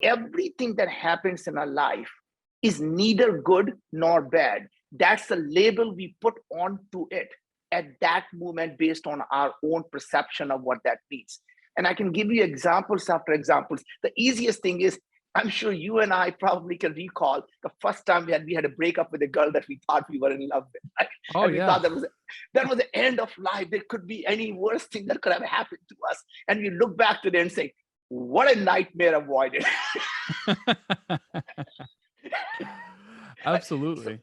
Everything that happens in our life is neither good nor bad. That's the label we put onto it at that moment based on our own perception of what that means. And I can give you examples after examples. The easiest thing is, I'm sure you and I probably can recall the first time we had a breakup with a girl that we thought we were in love with, right? Oh, And we yeah. thought that was the end of life. There could be any worse thing that could have happened to us. And we look back today and say, what a nightmare avoided. Absolutely.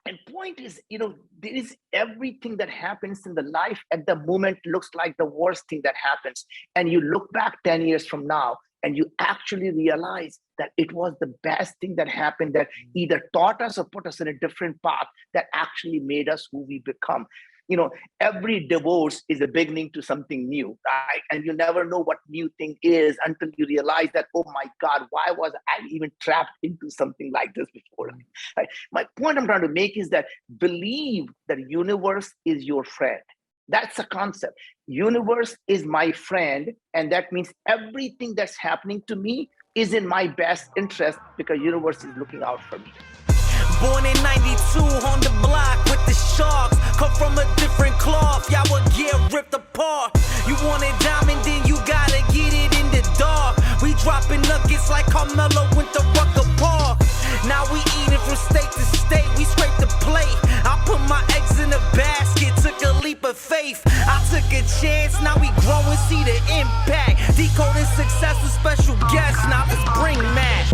And point is, there is everything that happens in the life at the moment looks like the worst thing that happens. And you look back 10 years from now and you actually realize that it was the best thing that happened, that either taught us or put us in a different path that actually made us who we become. Every divorce is a beginning to something new, right? And you never know what new thing is until you realize that, oh my God, why was I even trapped into something like this before? Right? My point I'm trying to make is that believe that universe is your friend. That's a concept. Universe is my friend, and that means everything that's happening to me is in my best interest because universe is looking out for me. Born in 92 on the block with the Sharks. Come from a different cloth, y'all would get ripped apart. You want it diamond, then you gotta get it in the dark. We dropping nuggets like Carmelo went to Rucker Park. Now we eating from state to state, we scrape the plate. I put my eggs in a basket, took a leap of faith. I took a chance, now we grow and see the impact. Decoding success with special guests, now let's bring Matt.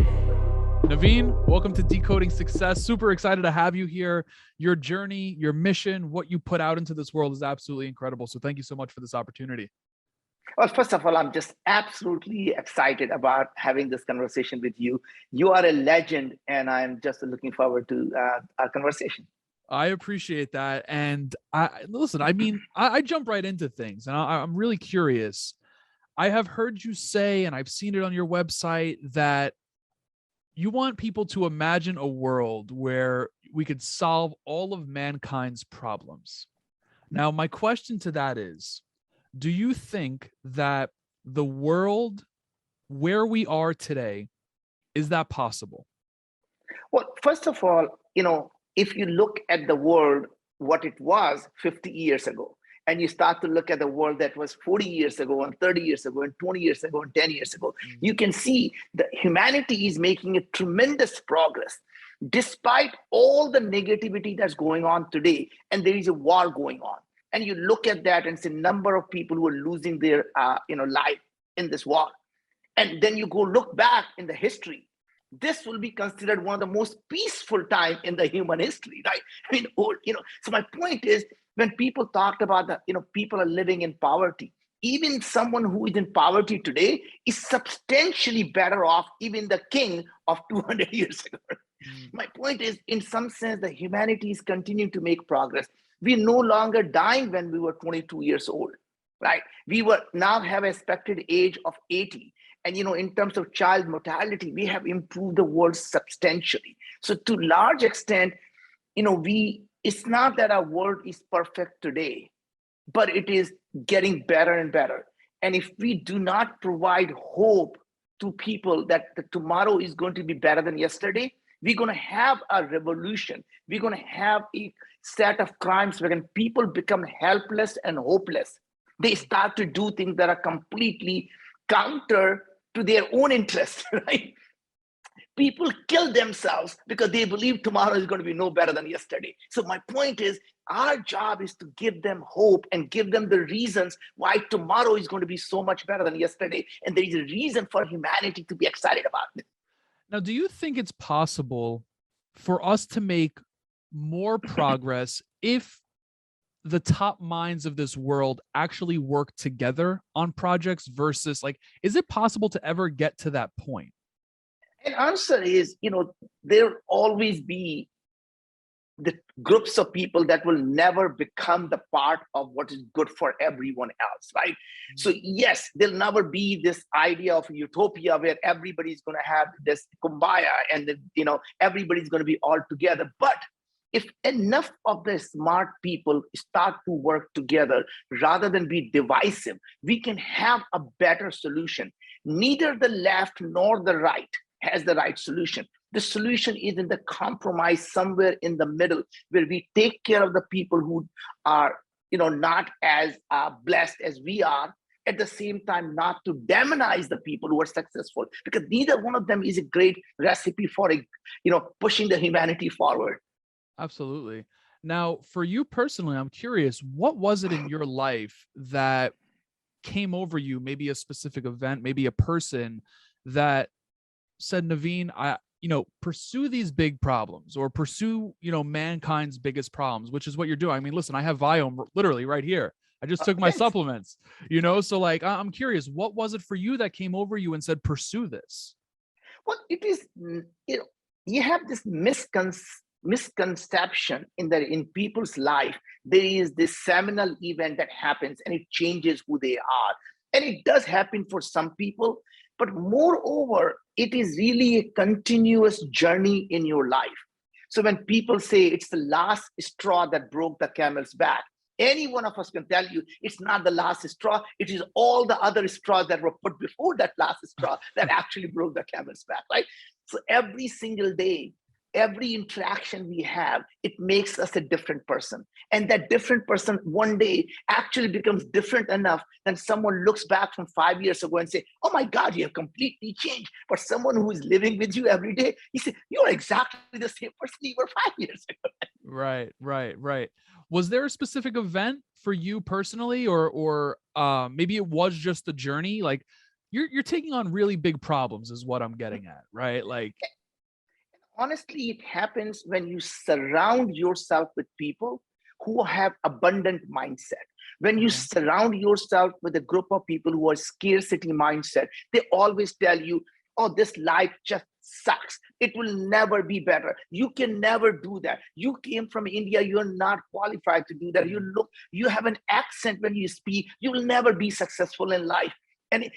Naveen, welcome to Decoding Success. Super excited to have you here. Your journey, your mission, what you put out into this world is absolutely incredible. So thank you so much for this opportunity. Well, first of all, I'm just absolutely excited about having this conversation with you. You are a legend, and I'm just looking forward to our conversation. I appreciate that. And I jump right into things, and I'm really curious. I have heard you say, and I've seen it on your website, that you want people to imagine a world where we could solve all of mankind's problems. Now, my question to that is, do you think that the world where we are today, is that possible? Well, first of all, if you look at the world, what it was 50 years ago, and you start to look at the world that was 40 years ago and 30 years ago and 20 years ago and 10 years ago, you can see that humanity is making a tremendous progress despite all the negativity that's going on today. And there is a war going on. And you look at that and see a number of people who are losing their life in this war. And then you go look back in the history. This will be considered one of the most peaceful time in the human history, right? So my point is, when people talked about that, people are living in poverty. Even someone who is in poverty today is substantially better off, even the king of 200 years ago. My point is, in some sense, the humanity is continuing to make progress. We're no longer dying when we were 22 years old, right? We now have an expected age of 80. And, in terms of child mortality, we have improved the world substantially. So to large extent, it's not that our world is perfect today, but it is getting better and better. And if we do not provide hope to people that the tomorrow is going to be better than yesterday, we're going to have a revolution. We're going to have a set of crimes where people become helpless and hopeless. They start to do things that are completely counter to their own interests, right? People kill themselves because they believe tomorrow is going to be no better than yesterday. So my point is, our job is to give them hope and give them the reasons why tomorrow is going to be so much better than yesterday. And there is a reason for humanity to be excited about it. Now, do you think it's possible for us to make more progress if the top minds of this world actually work together on projects versus, is it possible to ever get to that point? And answer is, there'll always be the groups of people that will never become the part of what is good for everyone else, right? So yes, there'll never be this idea of utopia where everybody's going to have this kumbaya and everybody's going to be all together. But if enough of the smart people start to work together rather than be divisive, we can have a better solution. neither the left nor the right has the right solution. The solution is in the compromise somewhere in the middle, where we take care of the people who are, not as blessed as we are, at the same time not to demonize the people who are successful, because neither one of them is a great recipe for pushing the humanity forward. Absolutely. Now, for you personally, I'm curious, what was it in your life that came over you, maybe a specific event, maybe a person that said, Naveen, pursue these big problems, or pursue, mankind's biggest problems, which is what you're doing. I mean, listen, I have Viome literally right here. I just took my supplements, so like, I'm curious, what was it for you that came over you and said, pursue this? Well, it is, you have this misconception in people's life. There is this seminal event that happens and it changes who they are. And it does happen for some people, but moreover, it is really a continuous journey in your life. So when people say it's the last straw that broke the camel's back, any one of us can tell you it's not the last straw. It is all the other straws that were put before that last straw that actually broke the camel's back, right? So every single day, every interaction we have, it makes us a different person. And that different person one day actually becomes different enough that someone looks back from 5 years ago and say, oh my God, you have completely changed. But someone who is living with you every day, you say, you're exactly the same person you were 5 years ago. Right. Was there a specific event for you personally, or maybe it was just the journey? Like, you're taking on really big problems is what I'm getting at, right? Like, honestly, it happens when you surround yourself with people who have abundant mindset. When you surround yourself with a group of people who are scarcity mindset, they always tell you, oh, this life just sucks. It will never be better. You can never do that. You came from India. You're not qualified to do that. You have an accent when you speak. You will never be successful in life. And,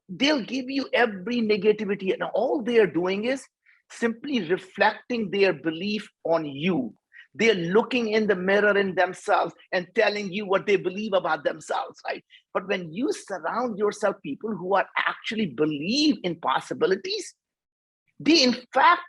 they'll give you every negativity. And all they're doing is simply reflecting their belief on you. They're looking in the mirror in themselves and telling you what they believe about themselves, right? But when you surround yourself people who are actually believe in possibilities, they in fact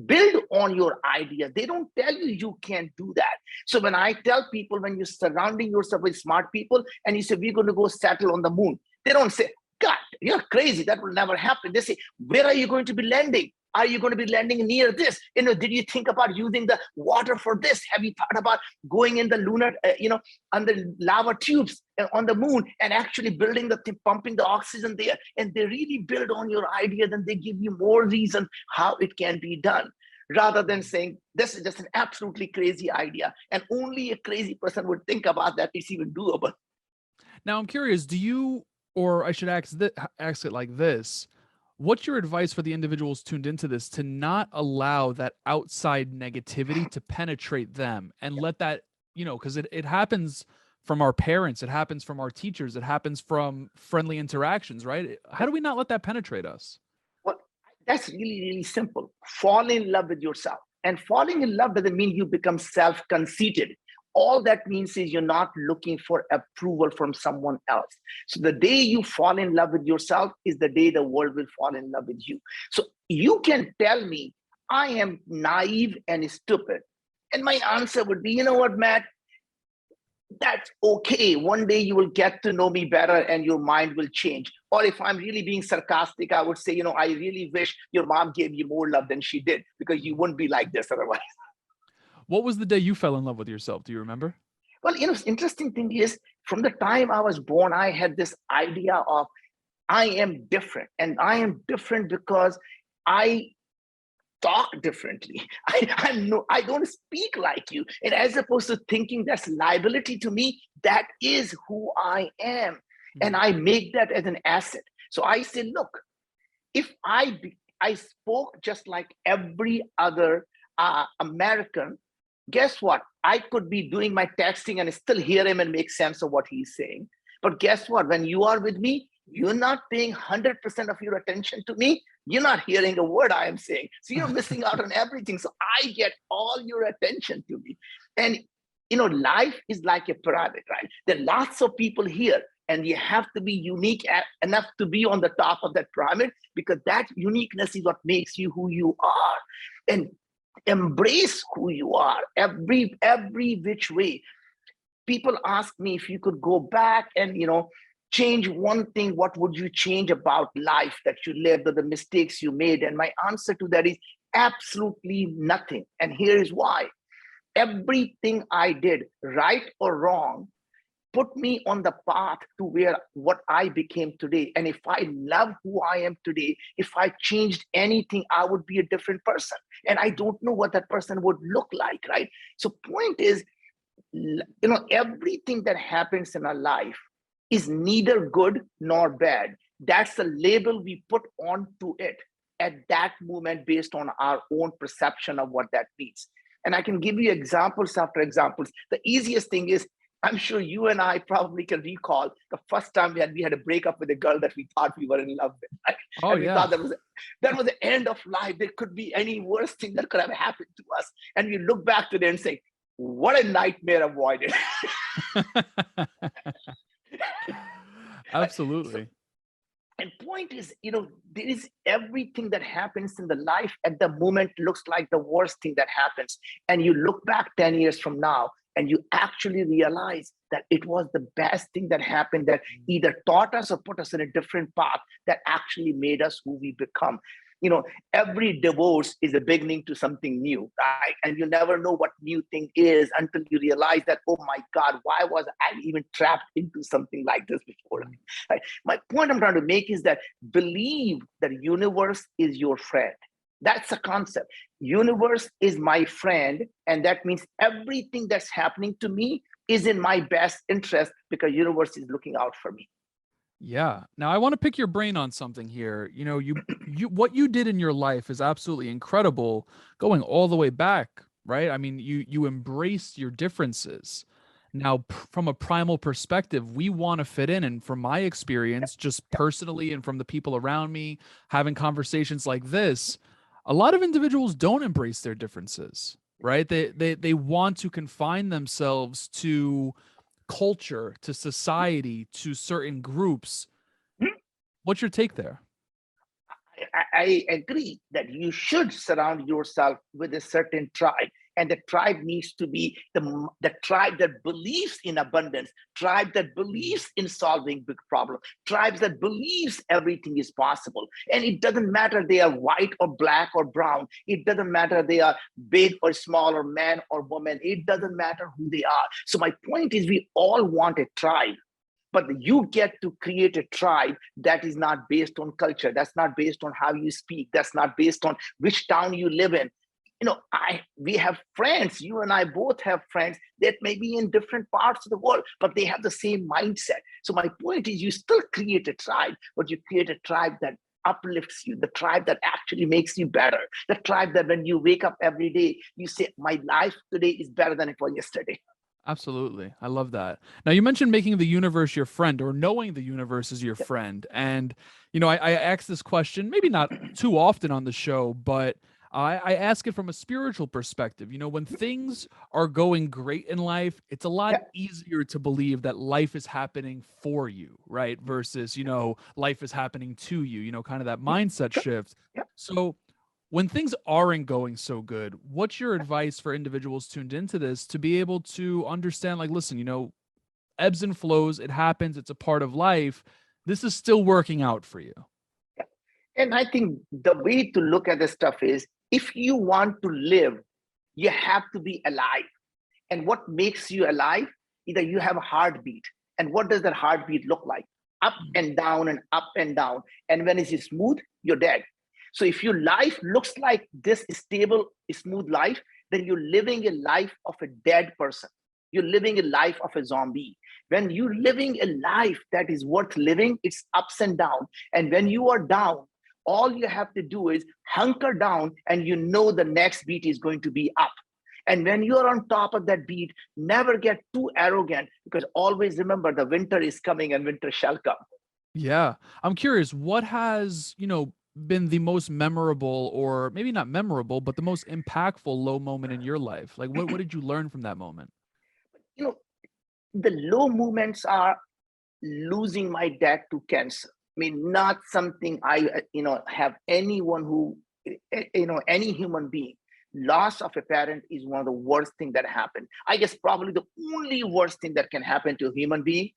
build on your idea. They don't tell you you can't do that. So when I tell people, when you're surrounding yourself with smart people and you say, we're going to go settle on the moon, they don't say, God, you're crazy. That will never happen. They say, where are you going to be landing? Are you going to be landing near this? Did you think about using the water for this? Have you thought about going in the lunar, on the lava tubes on the moon and actually building pumping the oxygen there? And they really build on your idea, then they give you more reason how it can be done, rather than saying, this is just an absolutely crazy idea. And only a crazy person would think about that. It's even doable. Now I'm curious, or I should ask it like this. What's your advice for the individuals tuned into this to not allow that outside negativity to penetrate them, and let that, because it happens from our parents, it happens from our teachers, it happens from friendly interactions, right? How do we not let that penetrate us? Well, that's really, really simple. Fall in love with yourself. And falling in love doesn't mean you become self-conceited. All that means is you're not looking for approval from someone else. So the day you fall in love with yourself is the day the world will fall in love with you. So you can tell me I am naive and stupid. And my answer would be, you know what, Matt? That's okay. One day you will get to know me better and your mind will change. Or if I'm really being sarcastic, I would say, I really wish your mom gave you more love than she did, because you wouldn't be like this otherwise. What was the day you fell in love with yourself? Do you remember? Well, interesting thing is, from the time I was born, I had this idea of I am different. And I am different because I talk differently. I don't speak like you. And as opposed to thinking that's liability to me, that is who I am. And I make that as an asset. So I say, look, if I spoke just like every other American, guess what? I could be doing my texting and still hear him and make sense of what he's saying. But guess what? When you are with me, you're not paying 100% of your attention to me. You're not hearing a word I am saying. So you're missing out on everything. So I get all your attention to me. And, life is like a pyramid, right? There are lots of people here. and you have to be unique enough to be on the top of that pyramid, because that uniqueness is what makes you who you are. And embrace who you are every which way. People ask me, if you could go back and change one thing, what would you change about life that you lived or the mistakes you made? And my answer to that is absolutely nothing. And here is why. Everything I did, right or wrong, put me on the path to what I became today. And if I love who I am today, if I changed anything, I would be a different person. And I don't know what that person would look like, right? So point is, everything that happens in our life is neither good nor bad. That's the label we put onto it at that moment based on our own perception of what that means. And I can give you examples after examples. The easiest thing is, I'm sure you and I probably can recall the first time we had a breakup with a girl that we thought we were in love with. Right? Oh, and we yeah. thought that was the end of life. There could be any worse thing that could have happened to us. And we look back to it and say, what a nightmare avoided. Absolutely. And point is, there is everything that happens in the life at the moment looks like the worst thing that happens. And you look back 10 years from now and you actually realize that it was the best thing that happened, that either taught us or put us in a different path that actually made us who we become. Every divorce is a beginning to something new, right? And you never know what new thing is until you realize that, oh my God, why was I even trapped into something like this before? Right? My point I'm trying to make is that believe that universe is your friend. That's a concept. Universe is my friend. And that means everything that's happening to me is in my best interest because universe is looking out for me. Yeah. Now I want to pick your brain on something here. You what you did in your life is absolutely incredible, going all the way back, right? I mean, you embraced your differences. Now, from a primal perspective, we want to fit in, and from my experience, just personally and from the people around me, having conversations like this, a lot of individuals don't embrace their differences, right? They want to confine themselves to culture, to society, to certain groups. What's your take there? I agree that you should surround yourself with a certain tribe, and the tribe needs to be the tribe that believes in abundance, tribe that believes in solving big problems, tribes that believes everything is possible. And it doesn't matter they are white or black or brown. It doesn't matter they are big or small or man or woman. It doesn't matter who they are. So my point is, we all want a tribe. But you get to create a tribe that is not based on culture. That's not based on how you speak. That's not based on which town you live in. We have friends. You and I both have friends that may be in different parts of the world, but they have the same mindset. So my point is, you still create a tribe, but you create a tribe that uplifts you, the tribe that actually makes you better, the tribe that when you wake up every day, you say, my life today is better than it was yesterday. Absolutely. I love that. Now, you mentioned making the universe your friend, or knowing the universe is your friend. And, I ask this question, maybe not too often on the show, but I ask it from a spiritual perspective. When things are going great in life, it's a lot easier to believe that life is happening for you, right? Versus, life is happening to you, kind of that mindset shift. So when things aren't going so good, what's your advice for individuals tuned into this to be able to understand, like, listen, ebbs and flows, it happens, it's a part of life. This is still working out for you. And I think the way to look at this stuff is, if you want to live, you have to be alive. And what makes you alive? Either you have a heartbeat. And what does that heartbeat look like? Up and down and up and down. And when it's smooth, you're dead. So if your life looks like this stable, smooth life, then you're living a life of a dead person. You're living a life of a zombie. When you're living a life that is worth living, it's ups and downs. And when you are down, all you have to do is hunker down, and the next beat is going to be up. And when you're on top of that beat, never get too arrogant, because always remember the winter is coming and winter shall come. Yeah. I'm curious, what has, been the most memorable, or maybe not memorable, but the most impactful low moment in your life? Like, what did you learn from that moment? The low moments are losing my dad to cancer. I mean, not something I, have anyone who, any human being. Loss of a parent is one of the worst things that happen. I guess probably the only worst thing that can happen to a human being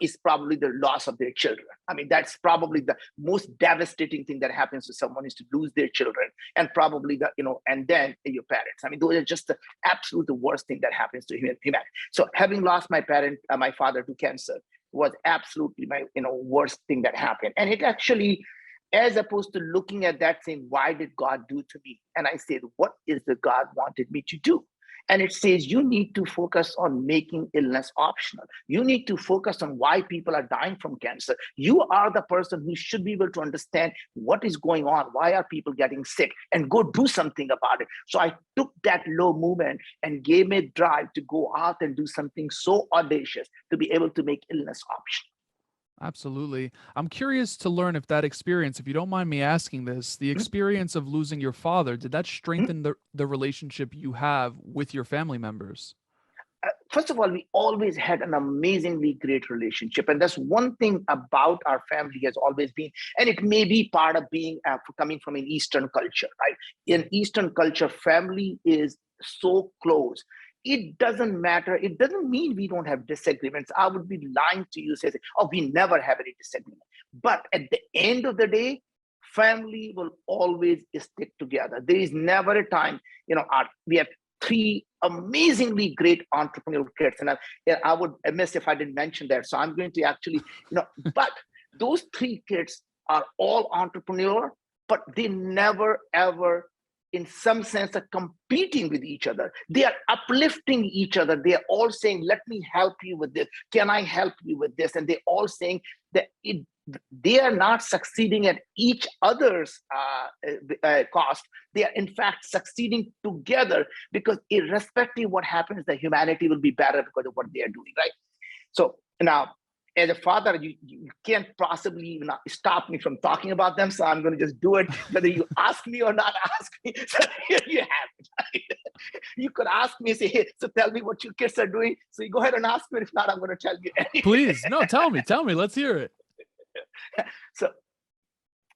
is probably the loss of their children. I mean, that's probably the most devastating thing that happens to someone, is to lose their children, and probably and then your parents. I mean, those are just the absolute worst thing that happens to humanity. So having lost my parent, my father, to cancer was absolutely my, worst thing that happened. And it actually, as opposed to looking at that saying, why did God do to me? And I said, what is the God wanted me to do? And it says, you need to focus on making illness optional. You need to focus on why people are dying from cancer. You are the person who should be able to understand what is going on. Why are people getting sick? And go do something about it. So I took that low movement and gave me a drive to go out and do something so audacious, to be able to make illness optional. Absolutely. I'm curious to learn if that experience, if you don't mind me asking this, the experience of losing your father, did that strengthen the relationship you have with your family members? First of all, we always had an amazingly great relationship. And that's one thing about our family has always been, and it may be part of being coming from an Eastern culture, right? In Eastern culture, family is so close. It doesn't matter. It doesn't mean we don't have disagreements. I would be lying to you saying, oh, we never have any disagreement. But at the end of the day, family will always stick together. There is never a time, we have 3 amazingly great entrepreneurial kids. And I would miss if I didn't mention that. So I'm going to actually, but those 3 kids are all entrepreneur, but they never, ever, in some sense, are competing with each other. They are uplifting each other. They are all saying, let me help you with this. Can I help you with this? And they're all saying that they are not succeeding at each other's cost. They are, in fact, succeeding together, because irrespective of what happens, the humanity will be better because of what they are doing, right? So now, as a father, you can't possibly even stop me from talking about them. So I'm going to just do it, whether you ask me or not ask me. So here you have it. Right? You could ask me, say, hey, so tell me what your kids are doing. So you go ahead and ask me. If not, I'm going to tell you anyway. Please, no, tell me. Let's hear it.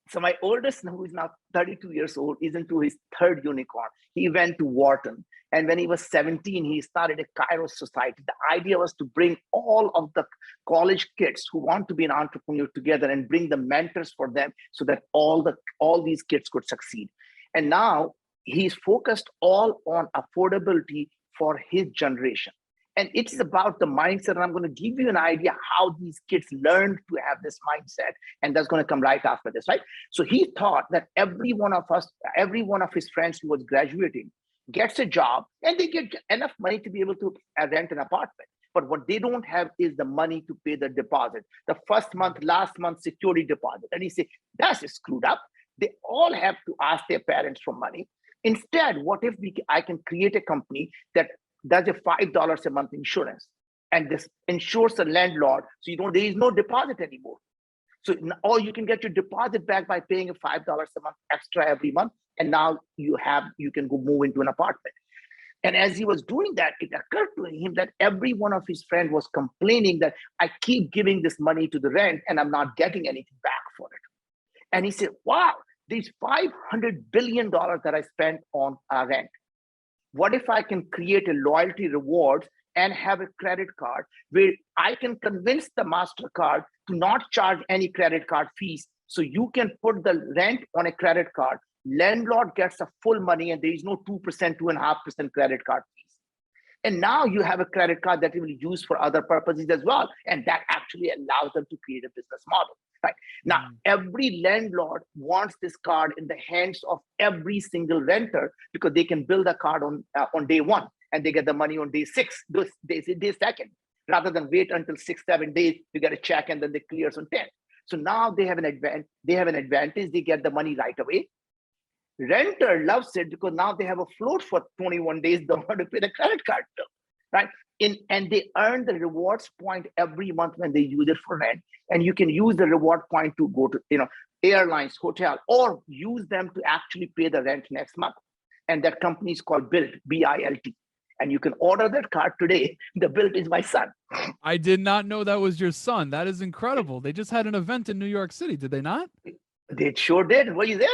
So my oldest, who is now 32 years old, is into his 3rd unicorn. He went to Wharton. And when he was 17, he started a Kairos Society. The idea was to bring all of the college kids who want to be an entrepreneur together and bring the mentors for them, so that all these kids could succeed. And now he's focused all on affordability for his generation. And it's about the mindset. And I'm going to give you an idea how these kids learned to have this mindset. And that's going to come right after this, right? So he thought that every one of his friends who was graduating gets a job, and they get enough money to be able to rent an apartment. But what they don't have is the money to pay the deposit, the first month, last month security deposit. And he said, that's screwed up. They all have to ask their parents for money. Instead, what if I can create a company that does a $5 a month insurance, and this insures the landlord, so there is no deposit anymore. So, or you can get your deposit back by paying a $5 a month extra every month, and now you can go move into an apartment. And as he was doing that, it occurred to him that every one of his friends was complaining that I keep giving this money to the rent and I'm not getting anything back for it. And he said, wow, these $500 billion that I spent on rent, what if I can create a loyalty rewards and have a credit card where I can convince the MasterCard to not charge any credit card fees. So you can put the rent on a credit card. Landlord gets a full money, and there is no 2%, 2.5% credit card fees. And now you have a credit card that you will use for other purposes as well. And that actually allows them to create a business model. Right now, every landlord wants this card in the hands of every single renter, because they can build a card on day 1 and they get the money on day 6, day 2nd, rather than wait until 6-7 days to get a check and then they clears on 10. So now they have an advantage. They get the money right away. Renter loves it because now they have a float for 21 days. They don't want to pay the credit card bill, right? And they earn the rewards point every month when they use it for rent. And you can use the reward point to go to airlines, hotel, or use them to actually pay the rent next month. And that company is called BILT, B-I-L-T. And you can order that car today. The build is my son. I did not know that was your son. That is incredible. They just had an event in New York City, did they not? They sure did. Were you there?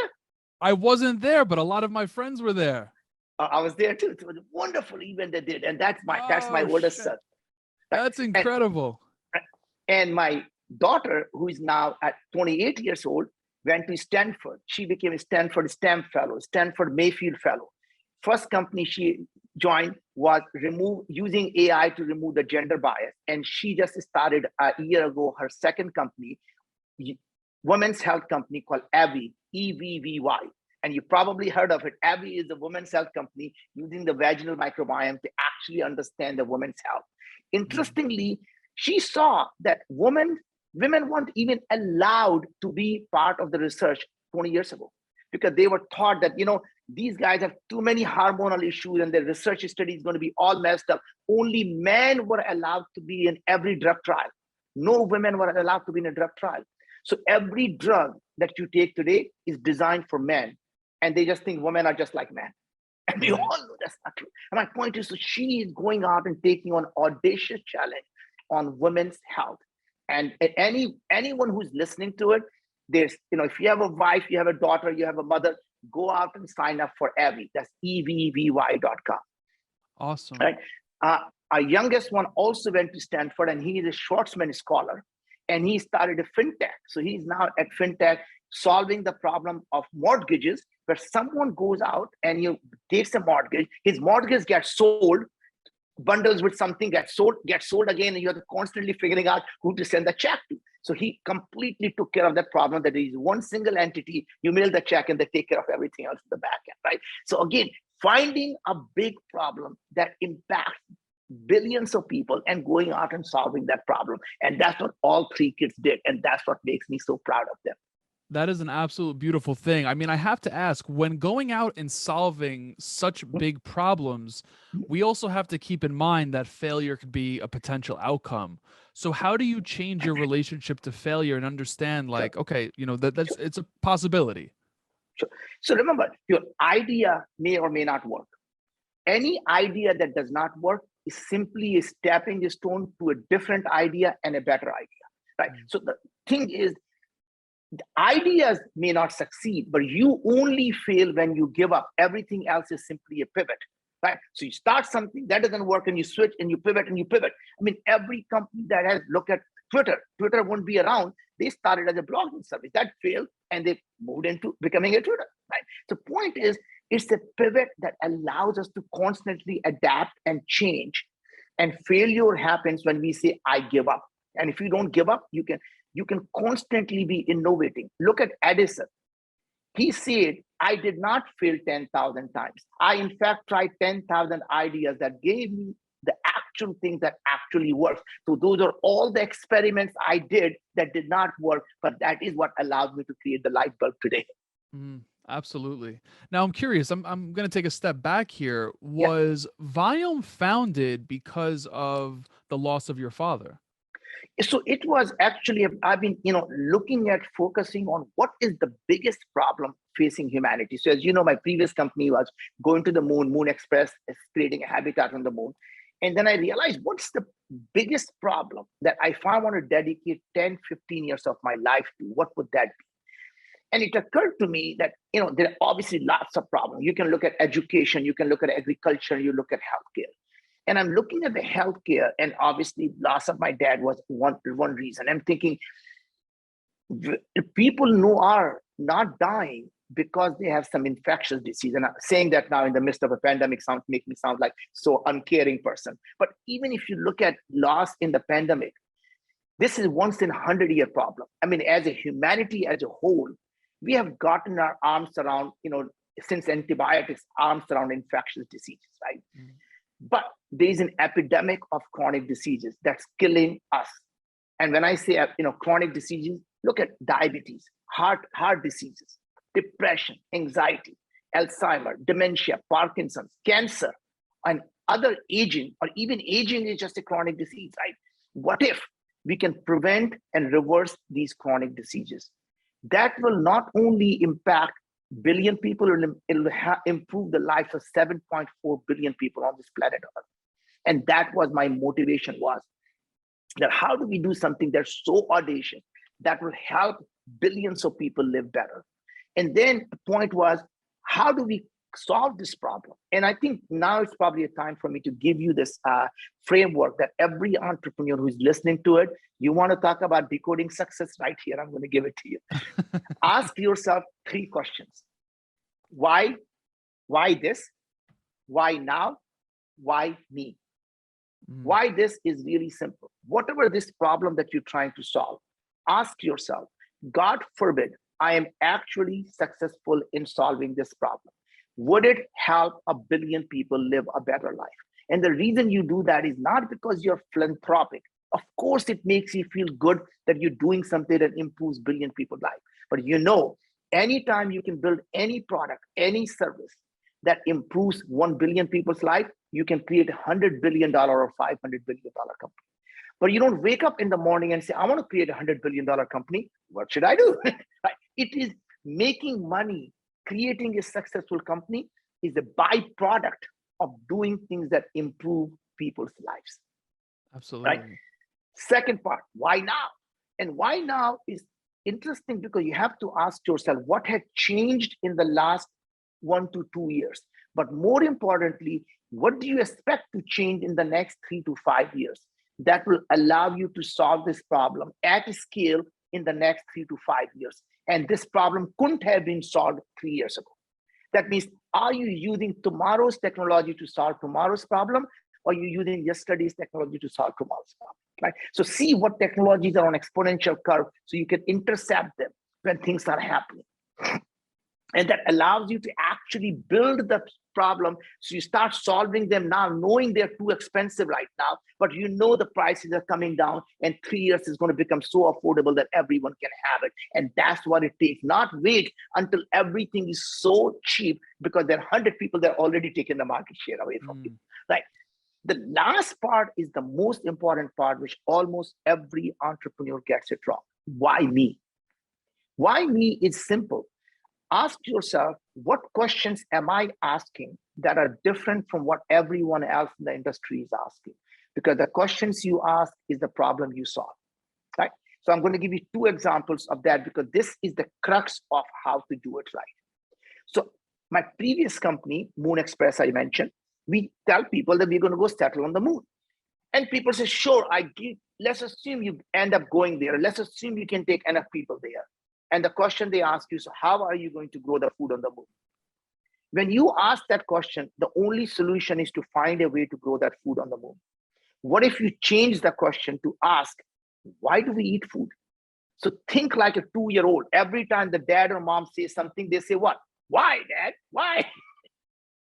I wasn't there, but a lot of my friends were there. I was there too. It was a wonderful event they did. And that's my Oh, oldest shit. son. That's incredible. And my daughter, who is now at 28 years old, went to Stanford. She became a Stanford STEM fellow, Stanford Mayfield fellow. First company she joined was using AI to remove the gender bias. And she just started a year ago her second company, women's health company called Evvy, EVVY. And you probably heard of it. Evvy is a women's health company using the vaginal microbiome to actually understand the women's health. Interestingly, she saw that women weren't even allowed to be part of the research 20 years ago because they were taught that, these guys have too many hormonal issues and their research study is going to be all messed up. Only men were allowed to be in every drug trial. No women were allowed to be in a drug trial. So every drug that you take today is designed for men. And they just think women are just like men. And we all know that's not true. And my point is, so she is going out and taking on audacious challenge on women's health. And anyone who's listening to it, there's, if you have a wife, you have a daughter, you have a mother, go out and sign up for Evvy. That's EVVY.com. Awesome. Right? Our youngest one also went to Stanford, and he is a Schwarzman scholar, and he started a fintech. So he's now at fintech solving the problem of mortgages, where someone goes out and you takes a mortgage, his mortgage gets sold, bundles with something, gets sold again, and you have to constantly figuring out who to send the check to. So he completely took care of that problem, that is one single entity, you mail the check and they take care of everything else in the back end, right? So again, finding a big problem that impacts billions of people and going out and solving that problem. And that's what all three kids did. And that's what makes me so proud of them. That is an absolute beautiful thing. I mean, I have to ask, when going out and solving such big problems, we also have to keep in mind that failure could be a potential outcome. So how do you change your relationship to failure and understand, like, okay, it's a possibility? Sure. So remember, your idea may or may not work. Any idea that does not work is simply a stepping stone to a different idea and a better idea, right? So the thing is, the ideas may not succeed, but you only fail when you give up. Everything else is simply a pivot, right? So you start something that doesn't work and you switch and you pivot and you pivot. I mean, every company that has looked at Twitter won't be around. They started as a blogging service that failed and they moved into becoming a Twitter, right? The point is, it's a pivot that allows us to constantly adapt and change. And failure happens when we say, I give up. And if you don't give up, you can constantly be innovating. Look at Edison. He said, I did not fail 10,000 times. I, in fact, tried 10,000 ideas that gave me the actual thing that actually works. So those are all the experiments I did that did not work, but that is what allowed me to create the light bulb today. Absolutely. Now I'm curious, I'm going to take a step back here. Was Viome founded because of the loss of your father? So it was actually, I've been, looking at focusing on what is the biggest problem facing humanity. So as you know, my previous company was going to the moon, Moon Express is creating a habitat on the moon. And then I realized what's the biggest problem that if I want to dedicate 10, 15 years of my life to, what would that be? And it occurred to me that, there are obviously lots of problems. You can look at education, you can look at agriculture, you look at healthcare. And I'm looking at the healthcare, and obviously loss of my dad was one reason. I'm thinking people who are not dying because they have some infectious disease. And I'm saying that now in the midst of a pandemic make me sound like so uncaring person. But even if you look at loss in the pandemic, this is once in 100-year problem. I mean, as a humanity as a whole, we have gotten our arms around, since antibiotics, arms around infectious diseases, right? But there is an epidemic of chronic diseases that's killing us. And when I say, chronic diseases, look at diabetes, heart diseases, depression, anxiety, Alzheimer's, dementia, Parkinson's, cancer, and other aging, or even aging is just a chronic disease, right? What if we can prevent and reverse these chronic diseases? That will not only impact billion people, it'll improve the lives of 7.4 billion people on this planet Earth. And that was my motivation, was that how do we do something that's so audacious that will help billions of people live better? And then the point was, how do we solve this problem? And I think now it's probably a time for me to give you this framework that every entrepreneur who's listening to it, you want to talk about decoding success, right here, I'm going to give it to you. Ask yourself 3 questions. Why? Why this? Why now? Why me? Why this is really simple. Whatever this problem that you're trying to solve, ask yourself, God forbid, I am actually successful in solving this problem. Would it help a billion people live a better life? And the reason you do that is not because you're philanthropic. Of course, it makes you feel good that you're doing something that improves billion people's life. But you know, anytime you can build any product, any service that improves 1 billion people's life, you can create $100 billion or $500 billion company. But you don't wake up in the morning and say, I want to create a $100 billion company. What should I do? It is making money. Creating a successful company is a byproduct of doing things that improve people's lives. Absolutely. Right? Second part, why now? And why now is interesting because you have to ask yourself what had changed in the last 1 to 2 years. But more importantly, what do you expect to change in the next 3 to 5 years that will allow you to solve this problem at a scale in the next 3 to 5 years? And this problem couldn't have been solved 3 years ago. That means, are you using tomorrow's technology to solve tomorrow's problem, or are you using yesterday's technology to solve tomorrow's problem? Right? So see what technologies are on exponential curve so you can intercept them when things are happening. And that allows you to actually build the problem. So you start solving them now, knowing they're too expensive right now, but you know the prices are coming down, and 3 years is going to become so affordable that everyone can have it. And that's what it takes. Not wait until everything is so cheap, because there are 100 people that are already taking the market share away from you. Right? The last part is the most important part, which almost every entrepreneur gets it wrong. Why me? Why me is simple. Ask yourself, what questions am I asking that are different from what everyone else in the industry is asking? Because the questions you ask is the problem you solve, right? So I'm going to give you 2 examples of that, because this is the crux of how to do it right. So my previous company, Moon Express, I mentioned, we tell people that we're going to go settle on the moon. And people say, sure, let's assume you end up going there. Let's assume you can take enough people there. And the question they ask you, so how are you going to grow the food on the moon? When you ask that question, the only solution is to find a way to grow that food on the moon. What if you change the question to ask, why do we eat food? So think like a 2-year-old. Every time the dad or mom says something, they say, what? Why, Dad? Why?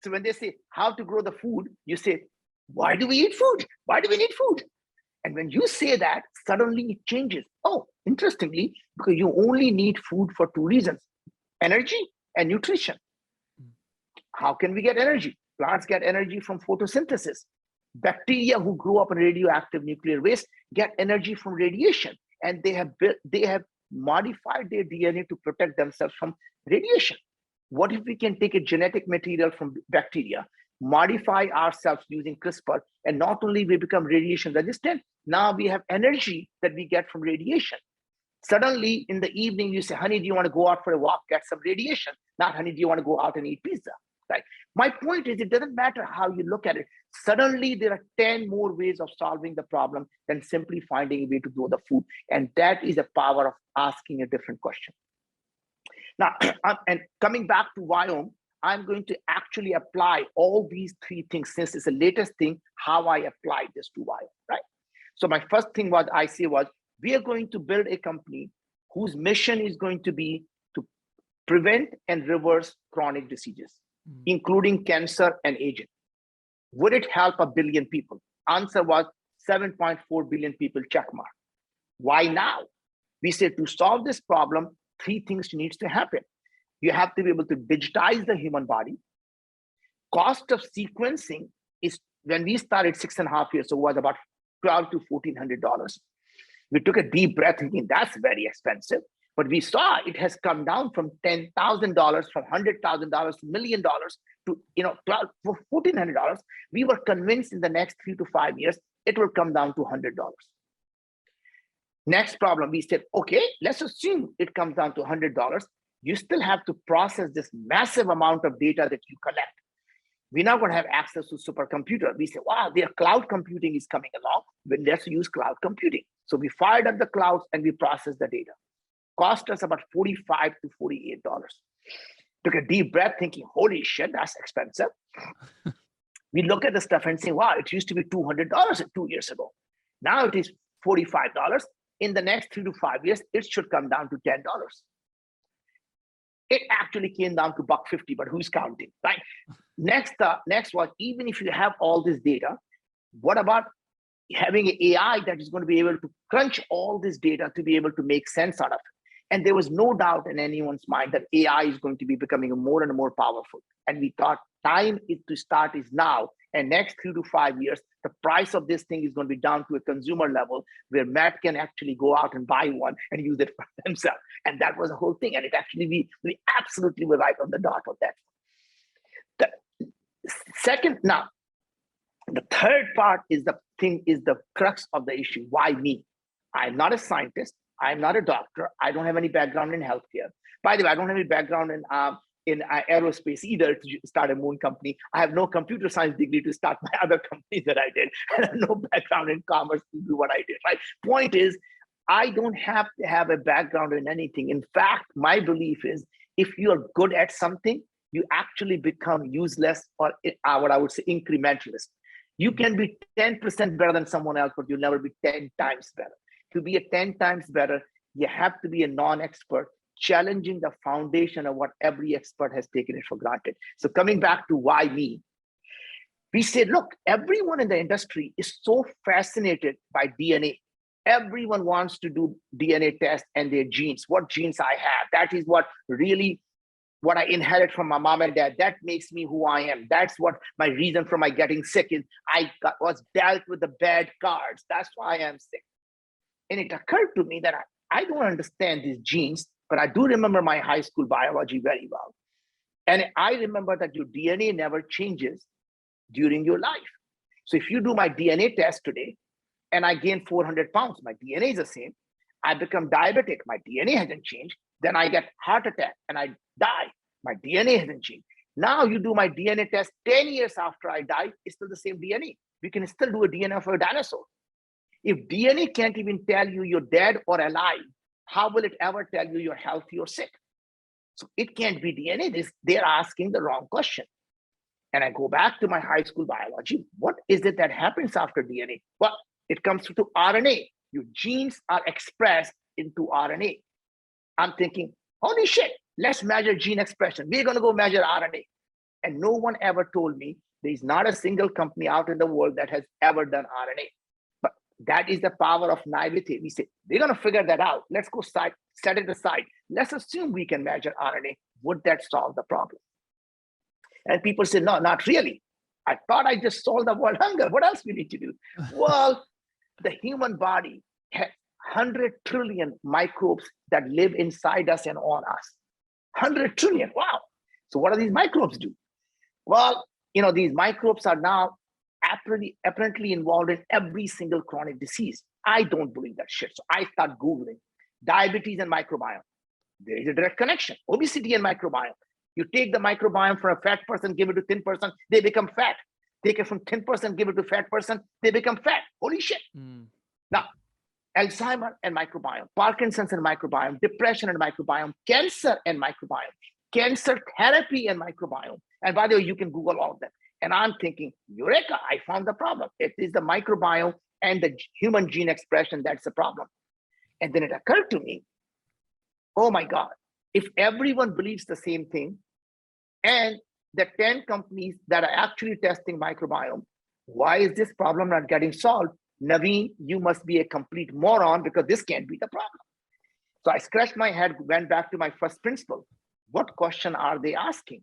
So when they say how to grow the food, you say, why do we eat food? Why do we need food? And when you say that, suddenly it changes. Oh, interestingly, because you only need food for 2 reasons: energy and nutrition. How can we get energy? Plants get energy from photosynthesis. Bacteria who grow up in radioactive nuclear waste get energy from radiation, and they have modified their DNA to protect themselves from radiation. What if we can take a genetic material from bacteria, modify ourselves using CRISPR, and not only we become radiation resistant, now we have energy that we get from radiation. Suddenly in the evening, you say, honey, do you want to go out for a walk, get some radiation? Not, honey, do you want to go out and eat pizza? Right? My point is, it doesn't matter how you look at it. Suddenly there are 10 more ways of solving the problem than simply finding a way to grow the food. And that is the power of asking a different question. Now, and coming back to Wyoming, I'm going to actually apply all these 3 things, since it's the latest thing, how I applied this to Wyoming, right? So my first thing was, we are going to build a company whose mission is going to be to prevent and reverse chronic diseases, including cancer and aging. Would it help 1 billion people? Answer was 7.4 billion people, check mark. Why now? We said to solve this problem, 3 things needs to happen. You have to be able to digitize the human body. Cost of sequencing is, when we started 6.5 years ago, was about $1,200 to $1,400. We took a deep breath thinking that's very expensive. But we saw it has come down from $10,000, from $100,000 to $1 million to cloud for $1,400. We were convinced in the next 3 to 5 years it will come down to $100. Next problem, we said, okay, let's assume it comes down to $100. You still have to process this massive amount of data that you collect. We're not going to have access to supercomputer. We say, wow, their cloud computing is coming along. But let's use cloud computing. So we fired up the clouds and we processed the data. Cost us about $45 to $48. Took a deep breath thinking, holy shit, that's expensive. We look at the stuff and say, wow, it used to be $200 2 years ago. Now it is $45. In the next 3 to 5 years, it should come down to $10. It actually came down to $1.50, but who's counting, right? Next was, even if you have all this data, what about having an AI that is going to be able to crunch all this data to be able to make sense out of it? And there was no doubt in anyone's mind that AI is going to be becoming more and more powerful. And we thought time to start is now. And next 3 to 5 years, the price of this thing is going to be down to a consumer level where Matt can actually go out and buy one and use it for himself. And that was the whole thing. And it actually, we absolutely were right on the dot of that. The second, now, the third part is the crux of the issue. Why me? I'm not a scientist. I'm not a doctor. I don't have any background in healthcare. By the way, I don't have any background in aerospace either to start a moon company. I have no computer science degree to start my other company that I did. And I have no background in commerce to do what I did, right? Point is, I don't have to have a background in anything. In fact, my belief is if you're good at something, you actually become useless or what I would say incrementalist. You can be 10% better than someone else, but you'll never be 10 times better. To be a 10 times better, you have to be a non-expert, challenging the foundation of what every expert has taken it for granted. So coming back to why me, we said, look, everyone in the industry is so fascinated by DNA. Everyone wants to do DNA tests and their genes, what genes I have. That is what I inherit from my mom and dad. That makes me who I am. That's what my reason for my getting sick is. Was dealt with the bad cards. That's why I'm sick. And it occurred to me that I don't understand these genes, but I do remember my high school biology very well. And I remember that your DNA never changes during your life. So if you do my DNA test today and I gain 400 pounds, my DNA is the same. I become diabetic, my DNA hasn't changed. Then I get heart attack and I die. My DNA hasn't changed. Now you do my DNA test 10 years after I die, it's still the same DNA. We can still do a DNA of a dinosaur. If DNA can't even tell you you're dead or alive, how will it ever tell you you're healthy or sick? So it can't be DNA. They're asking the wrong question. And I go back to my high school biology. What is it that happens after DNA? Well, it comes to RNA. Your genes are expressed into RNA. I'm thinking, holy shit, let's measure gene expression. We're going to go measure RNA. And no one ever told me there's not a single company out in the world that has ever done RNA. But that is the power of naivety. We say, we're going to figure that out. Let's go set it aside. Let's assume we can measure RNA. Would that solve the problem? And people say, no, not really. I thought I just solved the world hunger. What else we need to do? Well, the human body has 100 trillion microbes that live inside us and on us. 100 trillion, wow. So what do these microbes do? Well, these microbes are now apparently involved in every single chronic disease. I don't believe that shit. So I start Googling diabetes and microbiome. There is a direct connection. Obesity and microbiome. You take the microbiome from a fat person, give it to thin person, they become fat. Take it from thin person, give it to fat person, they become fat. Holy shit. Now, Alzheimer and microbiome, Parkinson's and microbiome, depression and microbiome, cancer and microbiome, cancer therapy and microbiome. And by the way, you can Google all of them. And I'm thinking, Eureka, I found the problem. It is the microbiome and the human gene expression that's the problem. And then it occurred to me, oh my God, if everyone believes the same thing, and the 10 companies that are actually testing microbiome, why is this problem not getting solved? Naveen, you must be a complete moron because this can't be the problem. So I scratched my head, went back to my first principle. What question are they asking?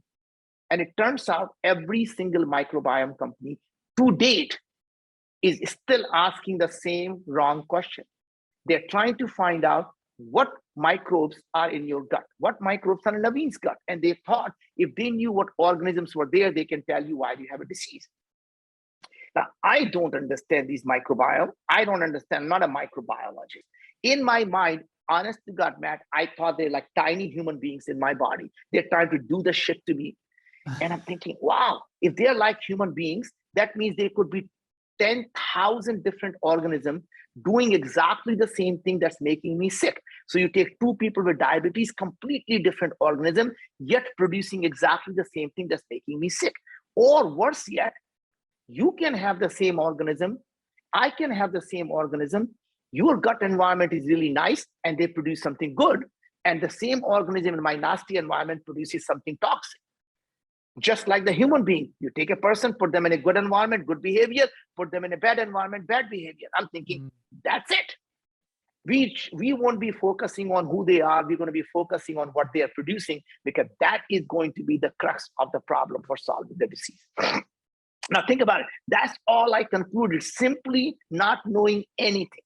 And it turns out every single microbiome company to date is still asking the same wrong question. They're trying to find out what microbes are in your gut, what microbes are in Naveen's gut. And they thought if they knew what organisms were there, they can tell you why you have a disease. Now, I don't understand these microbiome. I don't understand, I'm not a microbiologist. In my mind, honest to God, Matt, I thought they're like tiny human beings in my body. They're trying to do the shit to me. And I'm thinking, wow, if they're like human beings, that means they could be 10,000 different organisms doing exactly the same thing that's making me sick. So you take two people with diabetes, completely different organism, yet producing exactly the same thing that's making me sick. Or worse yet, you can have the same organism, I can have the same organism, your gut environment is really nice and they produce something good, and the same organism in my nasty environment produces something toxic. Just like the human being, you take a person, put them in a good environment, good behavior, put them in a bad environment, bad behavior. I'm thinking, that's it. We won't be focusing on who they are. We're going to be focusing on what they are producing, because that is going to be the crux of the problem for solving the disease. Now think about it. That's all I concluded, simply not knowing anything.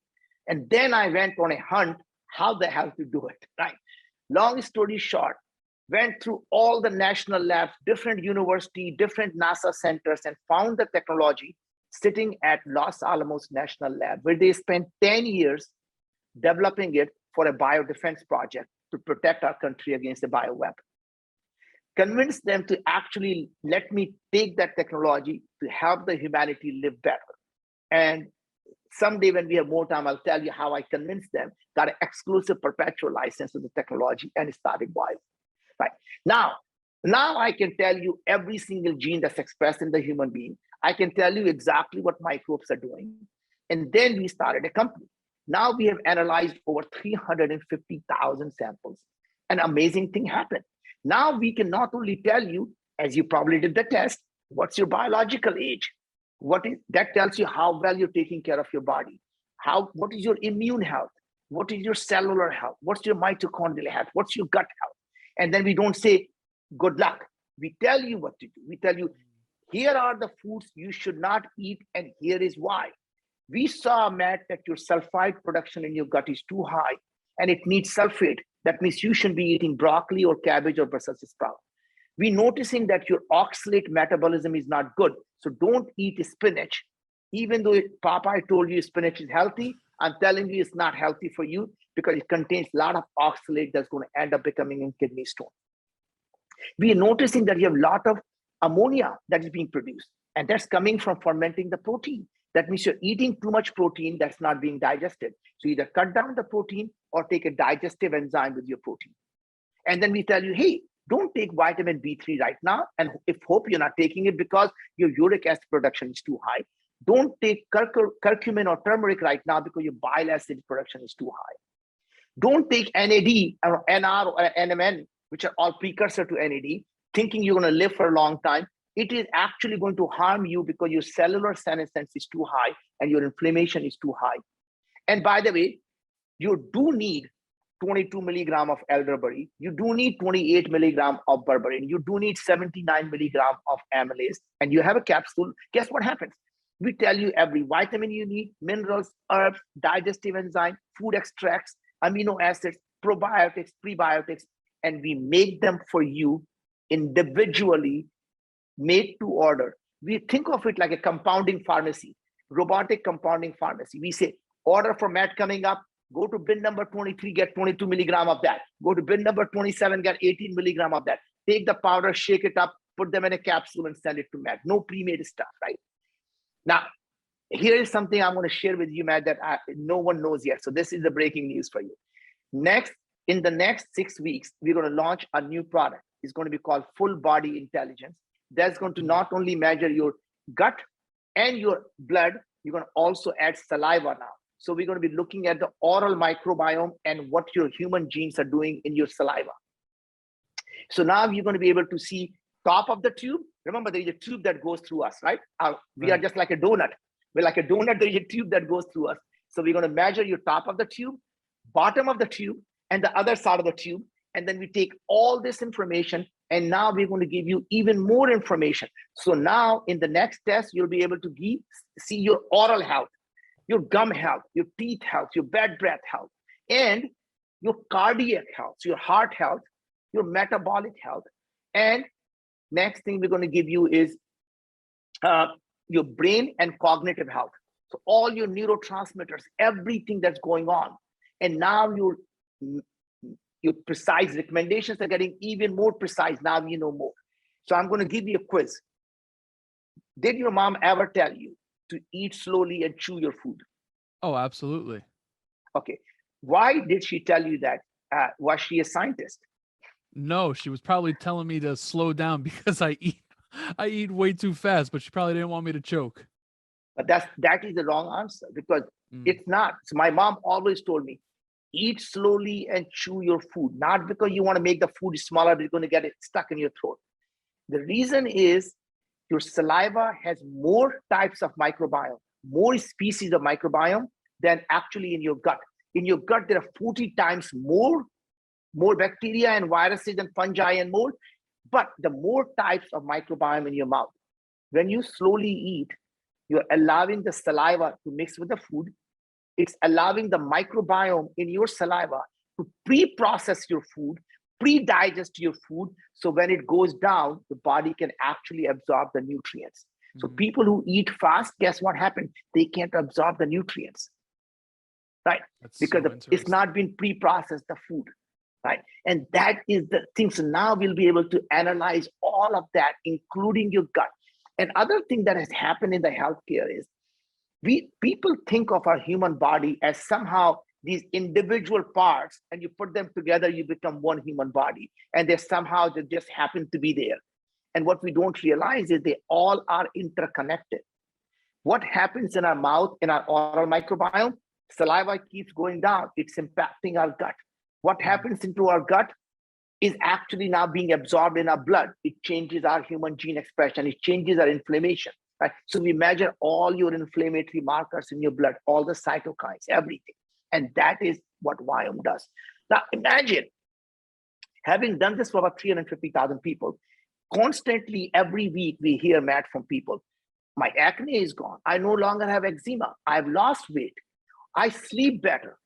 And then I went on a hunt, how the hell to do it, right? Long story short, went through all the national labs, different university, different NASA centers, and found the technology sitting at Los Alamos National Lab, where they spent 10 years developing it for a biodefense project to protect our country against a bioweapon. Convinced them to actually let me take that technology to help the humanity live better. And someday when we have more time, I'll tell you how I convinced them, got an exclusive perpetual license to the technology, and it started wild. Right. Now I can tell you every single gene that's expressed in the human being. I can tell you exactly what microbes are doing. And then we started a company. Now we have analyzed over 350,000 samples. An amazing thing happened. Now we can not only tell you, as you probably did the test, what's your biological age? That tells you how well you're taking care of your body. What is your immune health? What is your cellular health? What's your mitochondrial health? What's your gut health? And then we don't say, good luck. We tell you what to do. We tell you, here are the foods you should not eat, and here is why. We saw, Matt, that your sulfide production in your gut is too high, and it needs sulfate. That means you shouldn't be eating broccoli or cabbage or Brussels sprout. We're noticing that your oxalate metabolism is not good, so don't eat spinach. Even though Popeye told you spinach is healthy, I'm telling you it's not healthy for you, because it contains a lot of oxalate that's going to end up becoming a kidney stone. We are noticing that you have a lot of ammonia that is being produced, and that's coming from fermenting the protein. That means you're eating too much protein that's not being digested. So either cut down the protein or take a digestive enzyme with your protein. And then we tell you, hey, don't take vitamin B3 right now. And hope you're not taking it because your uric acid production is too high. Don't take curcumin or turmeric right now because your bile acid production is too high. Don't take NAD or NR or NMN, which are all precursor to NAD, thinking you're going to live for a long time. It is actually going to harm you because your cellular senescence is too high and your inflammation is too high. And by the way, you do need 22 milligram of elderberry. You do need 28 milligram of berberine. You do need 79 milligram of amylase. And you have a capsule. Guess what happens? We tell you every vitamin you need, minerals, herbs, digestive enzyme, food extracts, amino acids, probiotics, prebiotics, and we make them for you individually, made to order. We think of it like a compounding pharmacy, robotic compounding pharmacy. We say, order for Matt coming up, go to bin number 23, get 22 milligram of that. Go to bin number 27, get 18 milligram of that. Take the powder, shake it up, put them in a capsule and send it to Matt. No pre-made stuff, right? Now, here is something I'm going to share with you, Matt, that no one knows yet. So this is the breaking news for you. In the next 6 weeks, we're going to launch a new product. It's going to be called Full Body Intelligence. That's going to not only measure your gut and your blood, you're going to also add saliva now. So we're going to be looking at the oral microbiome and what your human genes are doing in your saliva. So now you're going to be able to see top of the tube. Remember, there is a tube that goes through us, right? We are just like a donut. We're like a donut, there is a tube that goes through us. So we're going to measure your top of the tube, bottom of the tube, and the other side of the tube. And then we take all this information, and now we're going to give you even more information. So now in the next test, you'll be able to see your oral health, your gum health, your teeth health, your bad breath health. And your cardiac health, your heart health, your metabolic health. And next thing we're going to give you is your brain and cognitive health. So all your neurotransmitters, everything that's going on. And now your precise recommendations are getting even more precise. Now you know more. So I'm going to give you a quiz. Did your mom ever tell you to eat slowly and chew your food? Oh, absolutely. Okay. Why did she tell you that? Was she a scientist? No, she was probably telling me to slow down because I eat way too fast, but she probably didn't want me to choke. But that is the wrong answer, because it's not. So my mom always told me, eat slowly and chew your food, not because you want to make the food smaller, but you're going to get it stuck in your throat. The reason is your saliva has more types of microbiome, more species of microbiome than actually in your gut. In your gut, there are 40 times more bacteria and viruses and fungi and mold, but the more types of microbiome in your mouth. When you slowly eat, you're allowing the saliva to mix with the food. It's allowing the microbiome in your saliva to pre-process your food, pre-digest your food. So when it goes down, the body can actually absorb the nutrients. So people who eat fast, guess what happens? They can't absorb the nutrients, right? That's Because so it's not been pre-processed, the food, right? And that is the thing. So now we'll be able to analyze all of that, including your gut. And other thing that has happened in the healthcare is people think of our human body as somehow these individual parts, and you put them together, you become one human body, and they just happen to be there. And what we don't realize is they all are interconnected. What happens in our mouth, in our oral microbiome? Saliva keeps going down. It's impacting our gut. What happens into our gut is actually now being absorbed in our blood. It changes our human gene expression. It changes our inflammation, right? So we measure all your inflammatory markers in your blood, all the cytokines, everything. And that is what Viome does. Now imagine having done this for about 350,000 people, constantly every week we hear, Matt, from people, my acne is gone. I no longer have eczema. I've lost weight. I sleep better.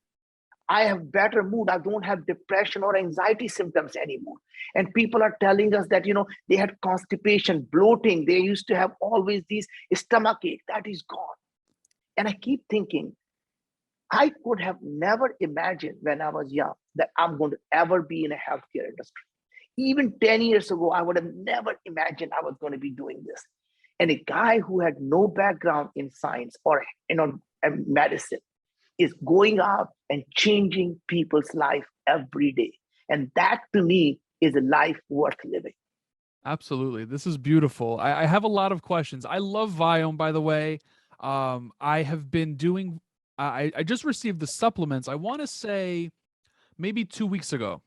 I have better mood. I don't have depression or anxiety symptoms anymore. And people are telling us that, they had constipation, bloating. They used to have always these stomach ache. That is gone. And I keep thinking, I could have never imagined when I was young that I'm going to ever be in a healthcare industry. Even 10 years ago, I would have never imagined I was going to be doing this. And a guy who had no background in science or medicine is going out and changing people's life every day. And that to me is a life worth living. Absolutely. This is beautiful. I have a lot of questions. I love Viome, by the way. I have been doing, I just received the supplements, I want to say maybe 2 weeks ago.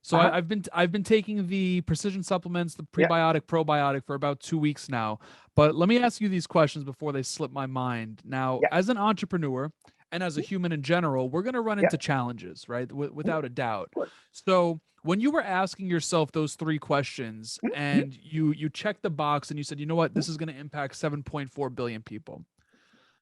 So I've been taking the precision supplements, the prebiotic, probiotic for about 2 weeks now. But let me ask you these questions before they slip my mind. Now, as an entrepreneur and as a human in general, we're going to run into challenges, right? Without a doubt. So when you were asking yourself those 3 questions and you checked the box and you said, you know what, this is going to impact 7.4 billion people.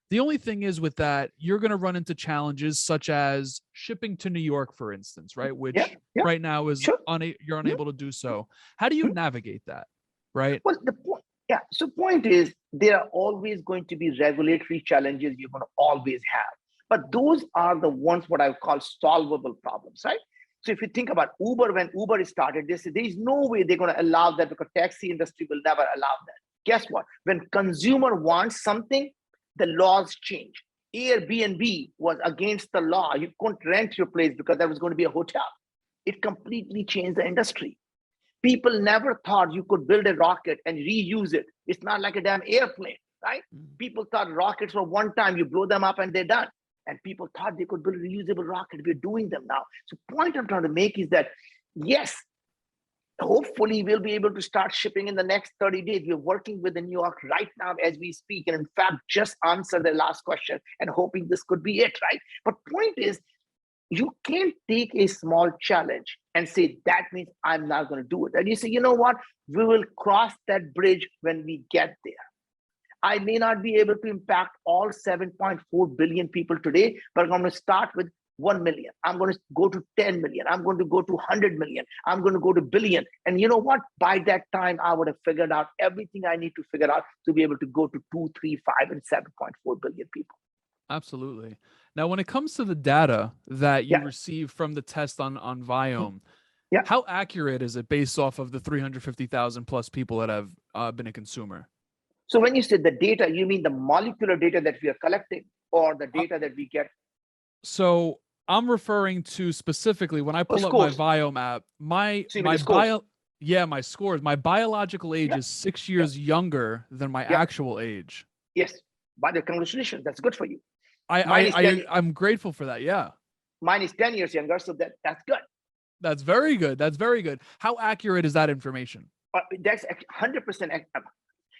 The only thing is with that, you're going to run into challenges such as shipping to New York, for instance, right? Which right now is you're unable to do so. How do you navigate that, right? Well, the point, so point is there are always going to be regulatory challenges you're going to always have. But those are the ones what I call solvable problems, right? So if you think about Uber, when Uber started, they said there's no way they're going to allow that because taxi industry will never allow that. Guess what? When consumer wants something, the laws change. Airbnb was against the law. You couldn't rent your place because there was going to be a hotel. It completely changed the industry. People never thought you could build a rocket and reuse it. It's not like a damn airplane, right? People thought rockets were one time, you blow them up and they're done. And people thought they could build a reusable rocket. We're doing them now. So the point I'm trying to make is that, yes, hopefully we'll be able to start shipping in the next 30 days. We're working with New York right now as we speak. And in fact, just answer the last question and hoping this could be it, right? But point is, you can't take a small challenge and say, that means I'm not going to do it. And you say, you know what? We will cross that bridge when we get there. I may not be able to impact all 7.4 billion people today, but I'm going to start with 1 million. I'm going to go to 10 million. I'm going to go to 100 million. I'm going to go to billion. And you know what? By that time, I would have figured out everything I need to figure out to be able to go to 2, 3, 5, and 7.4 billion people. Absolutely. Now, when it comes to the data that you Yeah. receive from the test on Viome, Yeah. how accurate is it based off of the 350,000 plus people that have been a consumer? So when you say the data, you mean the molecular data that we are collecting or the data that we get? So I'm referring to specifically when I pull up my Scores. Viome app, my So you mean the scores? my scores, my biological age Yeah. is 6 years younger than my Yeah. actual age. Yes. By the congratulations, that's good for you. I'm grateful for that. Yeah. Mine is 10 years younger, so that's good. That's very good. That's very good. How accurate is that information? That's 100%.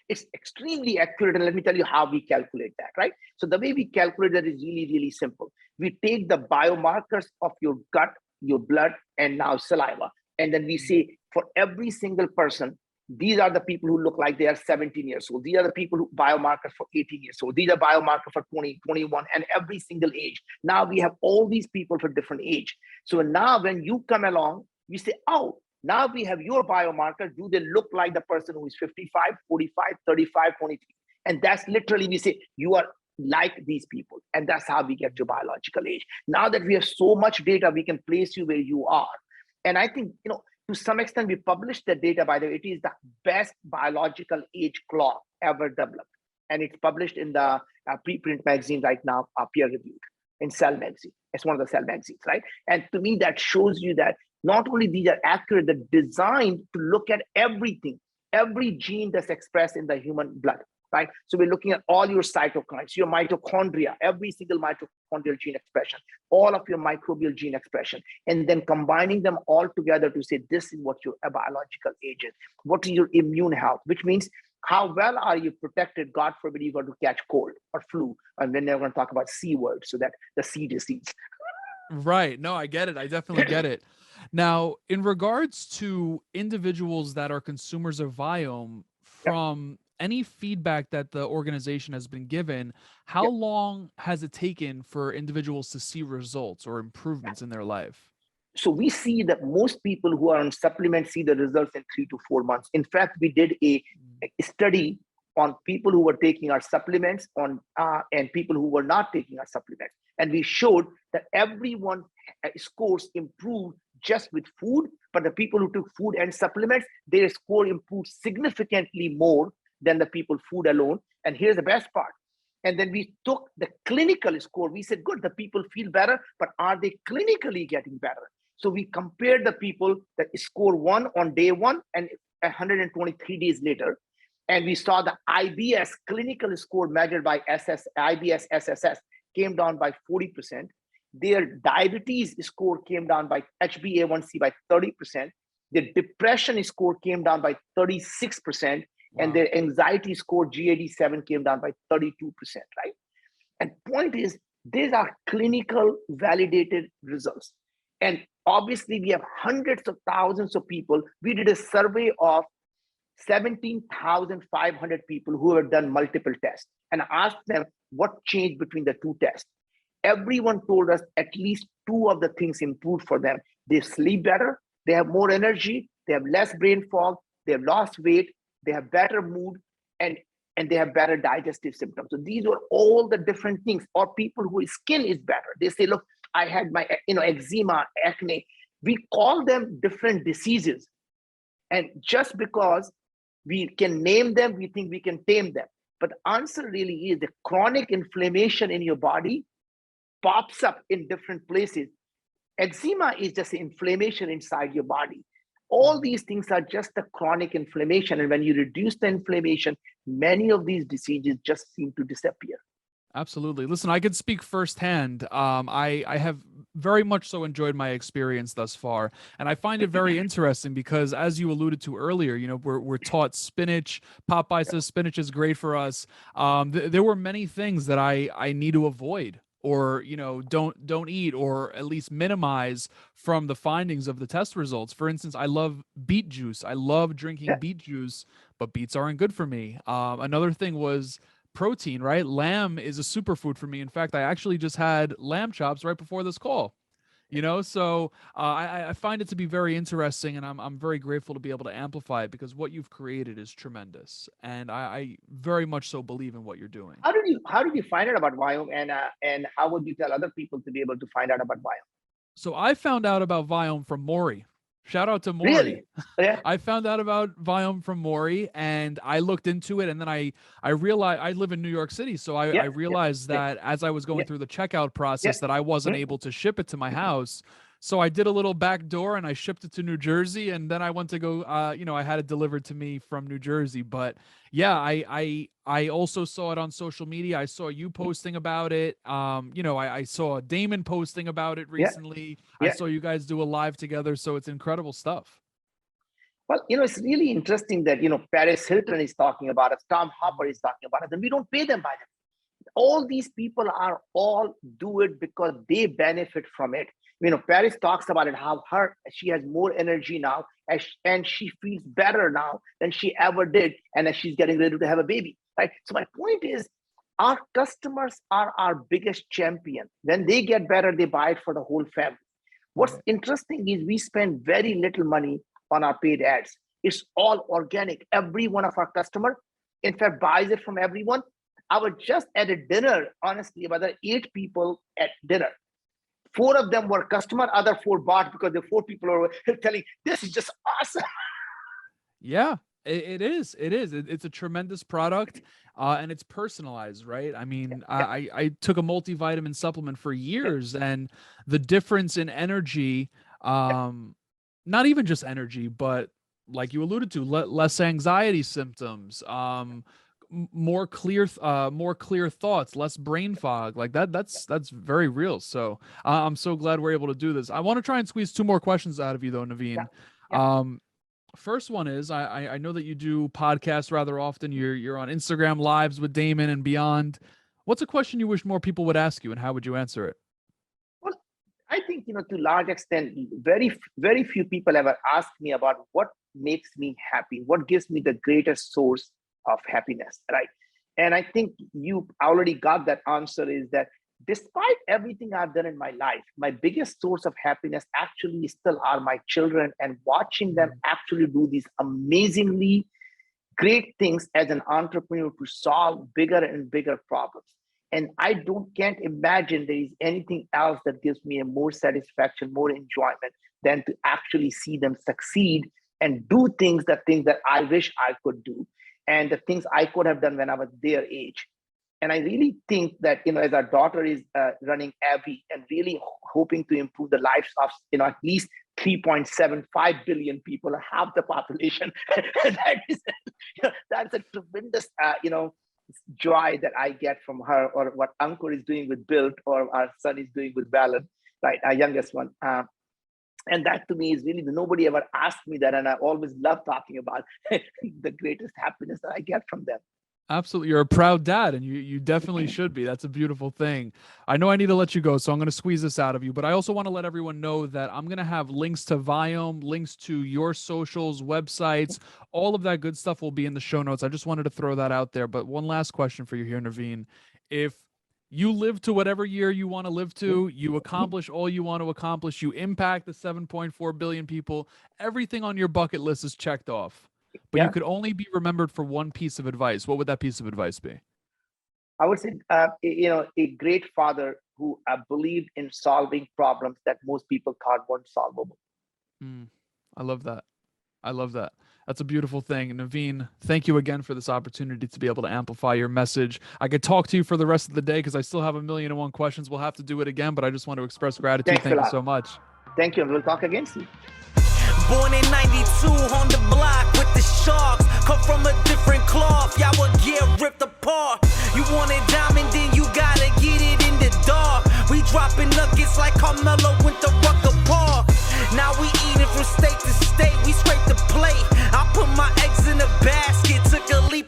It's extremely accurate. And let me tell you how we calculate that, right? So the way we calculate that is really, really simple. We take the biomarkers of your gut, your blood, and now saliva. And then we say for every single person, these are the people who look like they are 17 years old. These are the people who biomarkers for 18 years old. These are biomarkers for 20, 21, and every single age. Now we have all these people for different age. So now when you come along, you say, oh, now we have your biomarkers. Do they look like the person who is 55, 45, 35, 23? And that's literally, we say, you are like these people. And that's how we get to biological age. Now that we have so much data, we can place you where you are. And I think, to some extent, we published the data, by the way. It is the best biological age clock ever developed. And it's published in the preprint magazine right now, peer-reviewed, in Cell magazine. It's one of the Cell magazines, right? And to me, that shows you that not only these are accurate, they're designed to look at everything, every gene that's expressed in the human blood, right? So we're looking at all your cytokines, your mitochondria, every single mitochondrial gene expression, all of your microbial gene expression, and then combining them all together to say, this is what your biological age is. What is your immune health, which means how well are you protected, God forbid you were to catch cold or flu. And then they're going to talk about C word, so that the C disease. Right. No, I get it. I definitely get it. Now, in regards to individuals that are consumers of Viome, from any feedback that the organization has been given, how long has it taken for individuals to see results or improvements in their life? So we see that most people who are on supplements see the results in 3 to 4 months. In fact, we did a study on people who were taking our supplements and people who were not taking our supplements. And we showed that everyone scores improved just with food, but the people who took food and supplements, their score improved significantly more than the people food alone. And here's the best part. And then we took the clinical score. We said, good, the people feel better, but are they clinically getting better? So we compared the people that score 1 on day 1 and 123 days later. And we saw the IBS clinical score measured by IBS SSS came down by 40%. Their diabetes score came down by HbA1c by 30%. Their depression score came down by 36%. Wow. And their anxiety score, GAD7, came down by 32%, right? And point is, these are clinical validated results. And obviously, we have hundreds of thousands of people. We did a survey of 17,500 people who have done multiple tests and asked them what changed between the two tests. Everyone told us at least 2 of the things improved for them. They sleep better, they have more energy, they have less brain fog, they have lost weight, they have better mood, and they have better digestive symptoms. So these are all the different things. Or people whose skin is better. They say, look, I had my eczema, acne. We call them different diseases. And just because we can name them, we think we can tame them. But the answer really is the chronic inflammation in your body pops up in different places. Eczema is just inflammation inside your body. All these things are just the chronic inflammation. And when you reduce the inflammation, many of these diseases just seem to disappear. Absolutely. Listen, I could speak firsthand. I have very much so enjoyed my experience thus far. And I find it very interesting because, as you alluded to earlier, we're taught spinach. Popeye says spinach is great for us. There were many things that I need to avoid or, don't eat, or at least minimize from the findings of the test results. For instance, I love beet juice. I love drinking beet juice, but beets aren't good for me. Another thing was protein, right? Lamb is a superfood for me. In fact, I actually just had lamb chops right before this call. So I find it to be very interesting, and I'm very grateful to be able to amplify it, because what you've created is tremendous, and I very much so believe in what you're doing. How did you find out about Viome, and how would you tell other people to be able to find out about Viome? So I found out about Viome from Maury. Shout out to Maury. Really? Yeah. I found out about Viome from Maury, and I looked into it, and then I realized I live in New York City, so I realized that as I was going through the checkout process that I wasn't able to ship it to my house. So I did a little back door and I shipped it to New Jersey, and then I went to go, I had it delivered to me from New Jersey. But yeah, I also saw it on social media. I saw you posting about it. I saw Damon posting about it recently. I saw you guys do a live together. So it's incredible stuff. Well, it's really interesting that, Paris Hilton is talking about us, Tom Hopper is talking about us, and we don't pay them by them. All these people are all do it because they benefit from it. Paris talks about it, how she has more energy now, and she feels better now than she ever did, and as she's getting ready to have a baby, right? So my point is, our customers are our biggest champion. When they get better, they buy it for the whole family. What's interesting is we spend very little money on our paid ads. It's all organic. Every one of our customers, in fact, buys it from everyone. I was just at a dinner, honestly, about 8 people at dinner. 4 of them were customer, other 4 bought because the 4 people were telling, this is just awesome. Yeah, it is. It's a tremendous product, and it's personalized, right? I mean, I took a multivitamin supplement for years, and the difference in energy, not even just energy, but like you alluded to, less anxiety symptoms, more clear thoughts, less brain fog, like that's very real. So I'm so glad we're able to do this. I want to try and squeeze 2 more questions out of you though, Naveen. First one is, I know that you do podcasts rather often. You're on Instagram lives with Damon and beyond. What's a question you wish more people would ask you, and how would you answer it? Well, I think, to a large extent, very, very few people ever ask me about what makes me happy, what gives me the greatest source of happiness, right? And I think you already got that answer, is that despite everything I've done in my life, my biggest source of happiness actually still are my children, and watching them actually do these amazingly great things as an entrepreneur to solve bigger and bigger problems. And I can't imagine there is anything else that gives me a more satisfaction, more enjoyment than to actually see them succeed and do things that I wish I could do, and the things I could have done when I was their age. And I really think that, as our daughter is running Abby and really hoping to improve the lives of, at least 3.75 billion people, half the population, that's a tremendous, joy that I get from her, or what Ankur is doing with Built, or our son is doing with Valid, right, our youngest one. And that to me is really, nobody ever asked me that. And I always love talking about the greatest happiness that I get from them. Absolutely. You're a proud dad, and you definitely should be. That's a beautiful thing. I know I need to let you go, so I'm going to squeeze this out of you, but I also want to let everyone know that I'm going to have links to Viome, links to your socials, websites, all of that good stuff will be in the show notes. I just wanted to throw that out there. But one last question for you here, Naveen. If you live to whatever year you want to live to, you accomplish all you want to accomplish, you impact the 7.4 billion people, everything on your bucket list is checked off, but you could only be remembered for one piece of advice, what would that piece of advice be? I would say, a great father who believed in solving problems that most people thought weren't solvable. I love that. I love that. That's a beautiful thing. Naveen, thank you again for this opportunity to be able to amplify your message. I could talk to you for the rest of the day because I still have 1,000,001 questions. We'll have to do it again, but I just want to express gratitude. Thank you so much. Thank you. We'll talk again soon. Born in 92 on the block with the Sharks. Come from a different cloth, y'all would get ripped apart. You want it diamond, then you gotta get it in the dark. We dropping nuggets like Carmelo with the